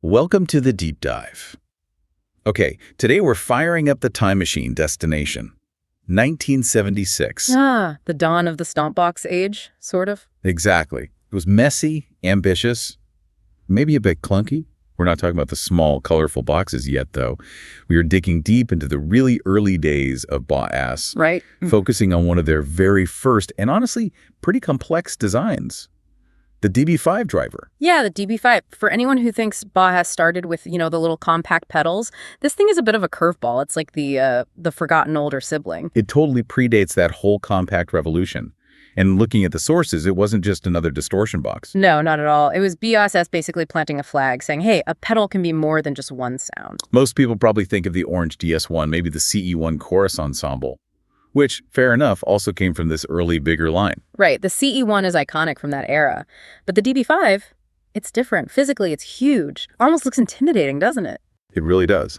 Welcome to the deep dive. Okay, today we're firing up the time machine destination. 1976. The dawn of the Stompbox age, sort of. Exactly. It was messy, ambitious, maybe a bit clunky. We're not talking about the small, colorful boxes yet, though. We are digging deep into the really early days of Boas, Right. focusing on one of their very first and honestly pretty complex designs, the DB5 driver. Yeah, the DB5. For anyone who thinks Baja started with, the little compact pedals, this thing is a bit of a curveball. It's like the forgotten older sibling. It totally predates that whole compact revolution. And looking at the sources, it wasn't just another distortion box. No, not at all. It was BOSS basically planting a flag saying, hey, a pedal can be more than just one sound. Most people probably think of the orange DS1, maybe the CE1 chorus ensemble, which, fair enough, also came from this early, bigger line. Right. The CE1 is iconic from that era. But the DB5, it's different. Physically, it's huge. Almost looks intimidating, doesn't it? It really does.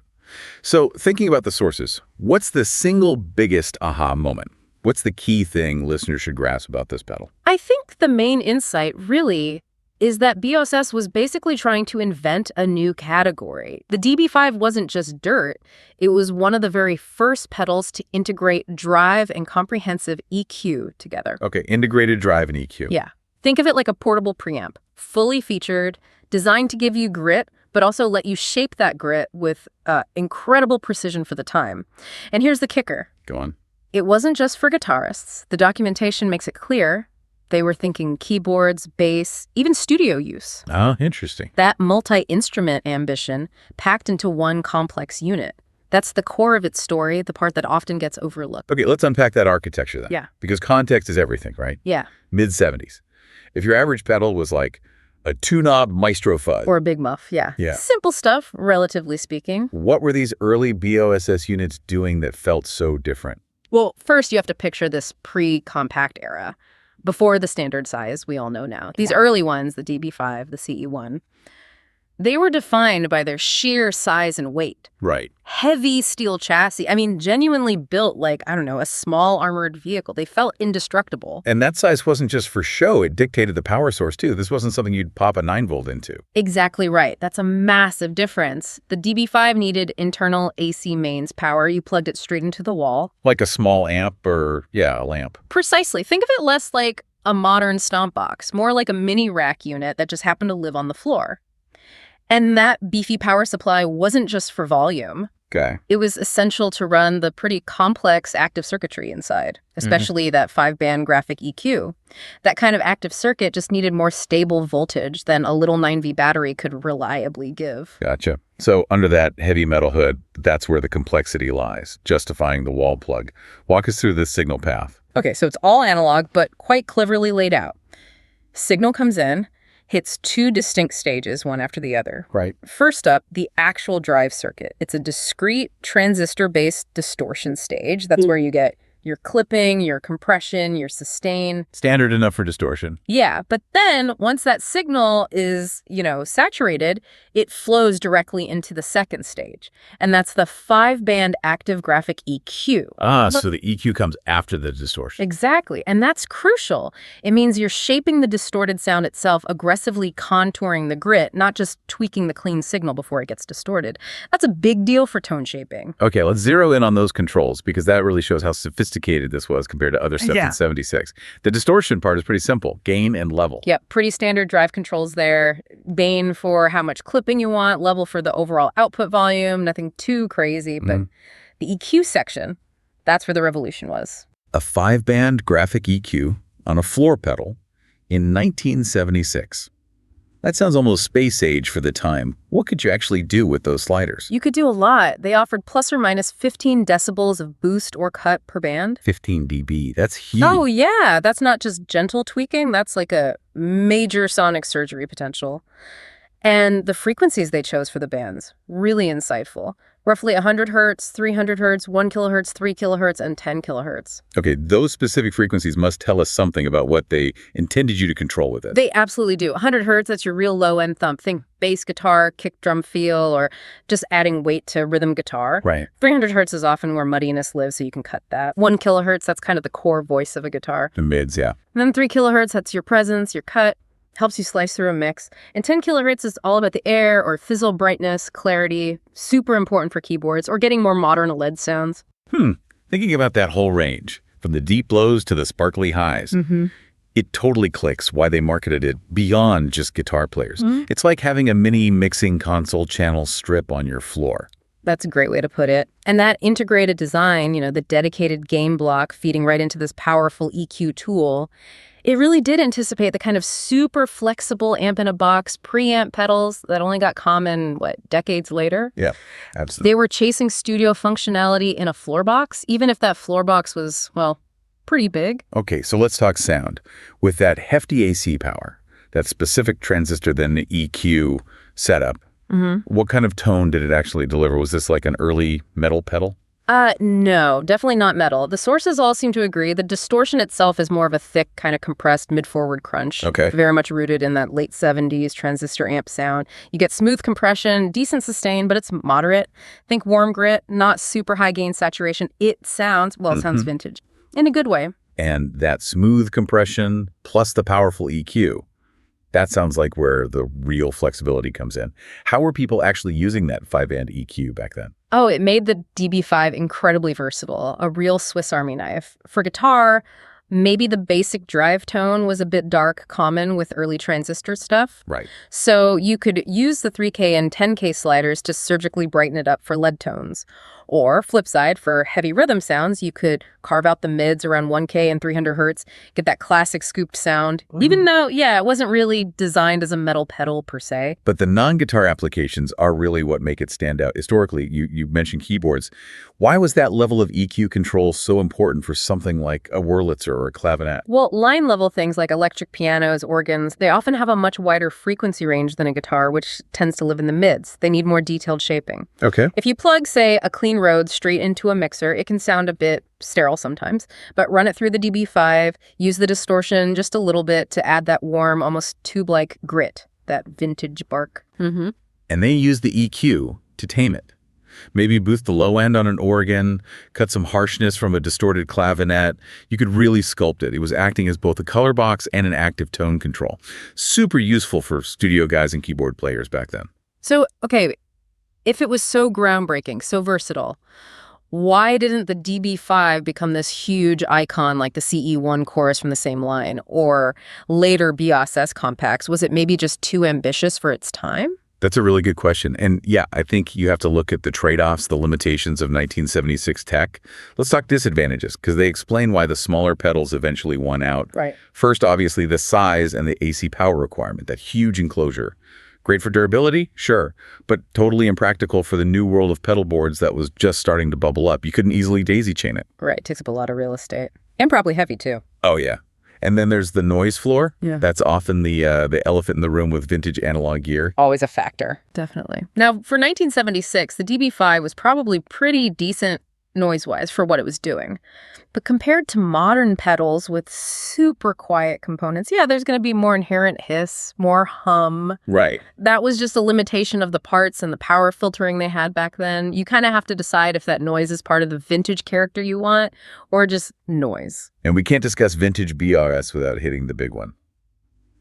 So, thinking about the sources, what's the single biggest aha moment? What's the key thing listeners should grasp about this pedal? I think the main insight, really, is that BOSS was basically trying to invent a new category. The DB5 wasn't just dirt. It was one of the very first pedals to integrate drive and comprehensive EQ together. Okay, integrated drive and EQ. Yeah. Think of it like a portable preamp, fully featured, designed to give you grit, but also let you shape that grit with incredible precision for the time. And here's the kicker. Go on. It wasn't just for guitarists. The documentation makes it clear they were thinking keyboards, bass, even studio use. Oh, interesting. That multi-instrument ambition packed into one complex unit. That's the core of its story, the part that often gets overlooked. Okay, let's unpack that architecture then. Yeah. Because context is everything, right? Yeah. Mid-70s. If your average pedal was like a two-knob Maestro Fuzz. Or a Big Muff, yeah. Yeah. Simple stuff, relatively speaking. What were these early BOSS units doing that felt so different? Well, first you have to picture this pre-compact era. Before the standard size we all know now. These early ones, the DB5, the CE1, they were defined by their sheer size and weight. Right. Heavy steel chassis. I mean, genuinely built like, a small armored vehicle. They felt indestructible. And that size wasn't just for show. It dictated the power source, too. This wasn't something you'd pop a 9-volt into. Exactly right. That's a massive difference. The DB5 needed internal AC mains power. You plugged it straight into the wall. Like a small amp or, a lamp. Precisely. Think of it less like a modern stomp box, more like a mini rack unit that just happened to live on the floor. And that beefy power supply wasn't just for volume. Okay. It was essential to run the pretty complex active circuitry inside, especially that 5-band graphic EQ. That kind of active circuit just needed more stable voltage than a little 9V battery could reliably give. Gotcha. So under that heavy metal hood, that's where the complexity lies, justifying the wall plug. Walk us through this signal path. Okay, so it's all analog, but quite cleverly laid out. Signal comes in, hits two distinct stages, one after the other. Right. First up, the actual drive circuit. It's a discrete transistor-based distortion stage. That's where you get your clipping, your compression, your sustain. Standard enough for distortion. Yeah, but then once that signal is, saturated, it flows directly into the second stage. And that's the 5-band active graphic EQ. So the EQ comes after the distortion. Exactly. And that's crucial. It means you're shaping the distorted sound itself, aggressively contouring the grit, not just tweaking the clean signal before it gets distorted. That's a big deal for tone shaping. Okay, let's zero in on those controls because that really shows how sophisticated this was compared to other stuff Yeah. in 76. The distortion part is pretty simple, gain and level. Yep, pretty standard drive controls there. Gain for how much clipping you want, level for the overall output volume, nothing too crazy, but the EQ section, that's where the revolution was. A 5-band graphic EQ on a floor pedal in 1976. That sounds almost space age for the time. What could you actually do with those sliders? You could do a lot. They offered plus or minus 15 decibels of boost or cut per band. 15 dB. That's huge. Oh, yeah. That's not just gentle tweaking. That's like a major sonic surgery potential. And the frequencies they chose for the bands, really insightful. Roughly 100 hertz, 300 hertz, 1 kilohertz, 3 kilohertz, and 10 kilohertz. Okay, those specific frequencies must tell us something about what they intended you to control with it. They absolutely do. 100 hertz, that's your real low-end thump. Think bass guitar, kick drum feel, or just adding weight to rhythm guitar. Right. 300 hertz is often where muddiness lives, so you can cut that. 1 kilohertz, that's kind of the core voice of a guitar. The mids, yeah. And then 3 kilohertz, that's your presence, your cut. helps you slice through a mix. And 10 kilohertz is all about the air or fizzle brightness, clarity, super important for keyboards or getting more modern LED sounds. Thinking about that whole range, from the deep lows to the sparkly highs, it totally clicks why they marketed it beyond just guitar players. It's like having a mini mixing console channel strip on your floor. That's a great way to put it. And that integrated design, the dedicated gain block feeding right into this powerful EQ tool, it really did anticipate the kind of super flexible amp-in-a-box preamp pedals that only got common, decades later? Yeah, absolutely. They were chasing studio functionality in a floor box, even if that floor box was, pretty big. Okay, so let's talk sound. With that hefty AC power, that specific transistor then EQ setup, what kind of tone did it actually deliver? Was this like an early metal pedal? No, definitely not metal. The sources all seem to agree. The distortion itself is more of a thick, kind of compressed mid-forward crunch. Okay. Very much rooted in that late 70s transistor amp sound. You get smooth compression, decent sustain, but it's moderate. Think warm grit, not super high gain saturation. It sounds vintage. In a good way. And that smooth compression plus the powerful EQ, that sounds like where the real flexibility comes in. How were people actually using that 5-band EQ back then? Oh, it made the DB5 incredibly versatile, a real Swiss Army knife. For guitar, maybe the basic drive tone was a bit dark, common with early transistor stuff. Right. So you could use the 3K and 10K sliders to surgically brighten it up for lead tones. Or, flip side, for heavy rhythm sounds, you could carve out the mids around 1K and 300 hertz, get that classic scooped sound, even though, it wasn't really designed as a metal pedal per se. But the non-guitar applications are really what make it stand out. Historically, you mentioned keyboards. Why was that level of EQ control so important for something like a Wurlitzer or a clavinet? Well, line-level things like electric pianos, organs, they often have a much wider frequency range than a guitar, which tends to live in the mids. They need more detailed shaping. Okay. If you plug, say, a clean Rhodes straight into a mixer, it can sound a bit sterile sometimes, but run it through the DB5, use the distortion just a little bit to add that warm, almost tube-like grit, that vintage bark. And they use the EQ to tame it. Maybe boost the low end on an organ, cut some harshness from a distorted clavinet. You could really sculpt it. It was acting as both a color box and an active tone control. Super useful for studio guys and keyboard players back then. So, okay, if it was so groundbreaking, so versatile, why didn't the DB5 become this huge icon like the CE1 chorus from the same line? Or later BOSS compacts, was it maybe just too ambitious for its time? That's a really good question. And yeah, I think you have to look at the trade-offs, the limitations of 1976 tech. Let's talk disadvantages, because they explain why the smaller pedals eventually won out. Right. First, obviously, the size and the AC power requirement, that huge enclosure. Great for durability? Sure. But totally impractical for the new world of pedal boards that was just starting to bubble up. You couldn't easily daisy chain it. Right. Takes up a lot of real estate. And probably heavy, too. Oh, yeah. And then there's the noise floor. Yeah. That's often the elephant in the room with vintage analog gear. Always a factor. Definitely. Now, for 1976, the DB5 was probably pretty decent noise-wise for what it was doing. But compared to modern pedals with super quiet components, there's going to be more inherent hiss, more hum. Right. That was just a limitation of the parts and the power filtering they had back then. You kind of have to decide if that noise is part of the vintage character you want or just noise. And we can't discuss vintage BRS without hitting the big one,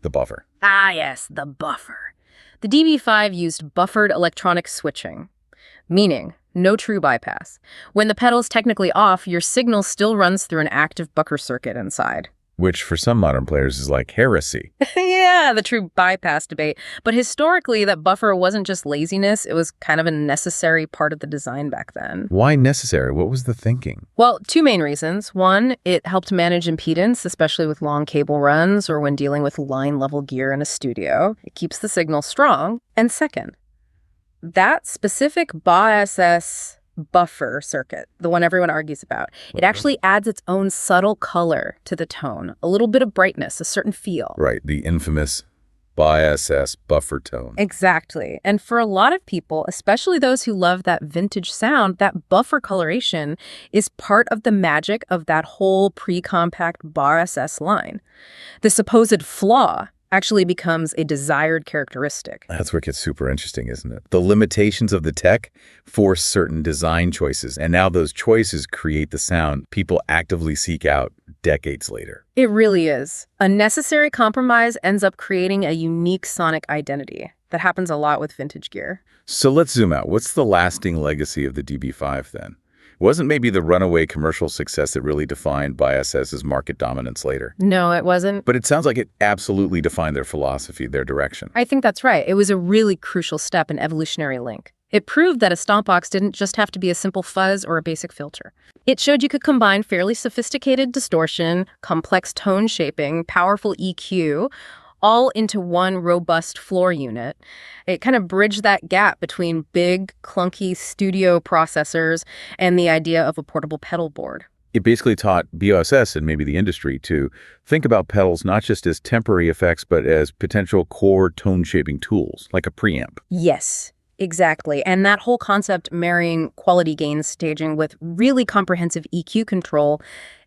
the buffer. Ah, yes, the buffer. The DB5 used buffered electronic switching, meaning no true bypass. When the pedal's technically off, your signal still runs through an active buffer circuit inside. Which for some modern players is like heresy. Yeah, the true bypass debate. But historically, that buffer wasn't just laziness. It was kind of a necessary part of the design back then. Why necessary? What was the thinking? Well, two main reasons. One, it helped manage impedance, especially with long cable runs or when dealing with line-level gear in a studio. It keeps the signal strong. And second, that specific BOSS buffer circuit, the one everyone argues about, it actually adds its own subtle color to the tone, a little bit of brightness, a certain feel. Right, the infamous BISS buffer tone. Exactly. And for a lot of people, especially those who love that vintage sound, that buffer coloration is part of the magic of that whole pre-compact BOSS line. The supposed flaw actually becomes a desired characteristic. That's where it gets super interesting, isn't it? The limitations of the tech force certain design choices, and now those choices create the sound people actively seek out decades later. It really is. A necessary compromise ends up creating a unique sonic identity. That happens a lot with vintage gear. So let's zoom out. What's the lasting legacy of the DB5 then? It wasn't maybe the runaway commercial success that really defined BISS's market dominance later. No, it wasn't. But it sounds like it absolutely defined their philosophy, their direction. I think that's right. It was a really crucial step in evolutionary link. It proved that a stomp box didn't just have to be a simple fuzz or a basic filter. It showed you could combine fairly sophisticated distortion, complex tone shaping, powerful EQ, all into one robust floor unit. It kind of bridged that gap between big, clunky studio processors and the idea of a portable pedal board. It basically taught BOSS and maybe the industry to think about pedals not just as temporary effects, but as potential core tone-shaping tools, like a preamp. Yes, exactly. And that whole concept marrying quality gain staging with really comprehensive EQ control,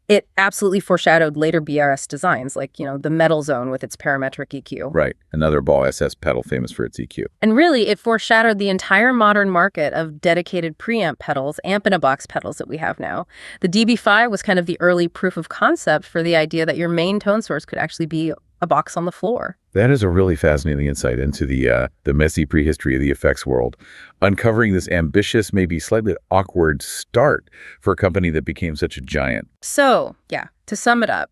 it absolutely foreshadowed later BRS designs, like, the Metal Zone with its parametric EQ. Right, another BOSS pedal famous for its EQ. And really, it foreshadowed the entire modern market of dedicated preamp pedals, amp-in-a-box pedals that we have now. The DB5 was kind of the early proof of concept for the idea that your main tone source could actually be a box on the floor. That is a really fascinating insight into the messy prehistory of the effects world, uncovering this ambitious, maybe slightly awkward start for a company that became such a giant. So, to sum it up,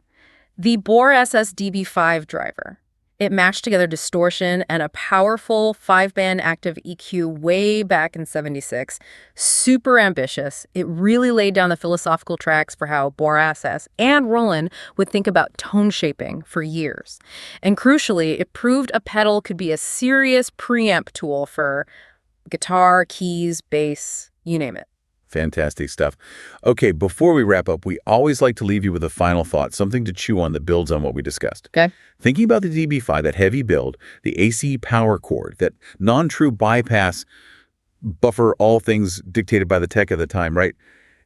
the Bohr SS DB5 driver, it mashed together distortion and a powerful 5-band active EQ way back in '76. Super ambitious. It really laid down the philosophical tracks for how Bohr SS and Roland would think about tone shaping for years. And crucially, it proved a pedal could be a serious preamp tool for guitar, keys, bass, you name it. Fantastic stuff. Okay, before we wrap up, we always like to leave you with a final thought, something to chew on that builds on what we discussed. Okay. Thinking about the DB5, that heavy build, the AC power cord, that non-true bypass buffer, all things dictated by the tech at the time, right?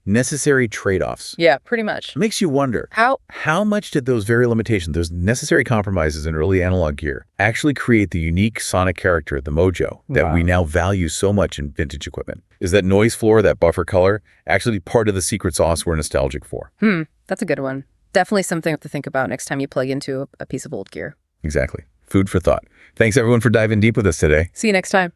Necessary trade-offs. Yeah, pretty much. It makes you wonder, how much did those very limitations, those necessary compromises in early analog gear, actually create the unique sonic character, the mojo, that we now value so much in vintage equipment? Is that noise floor, that buffer color, actually part of the secret sauce we're nostalgic for? That's a good one. Definitely something to think about next time you plug into a piece of old gear. Exactly. Food for thought. Thanks, everyone, for diving deep with us today. See you next time.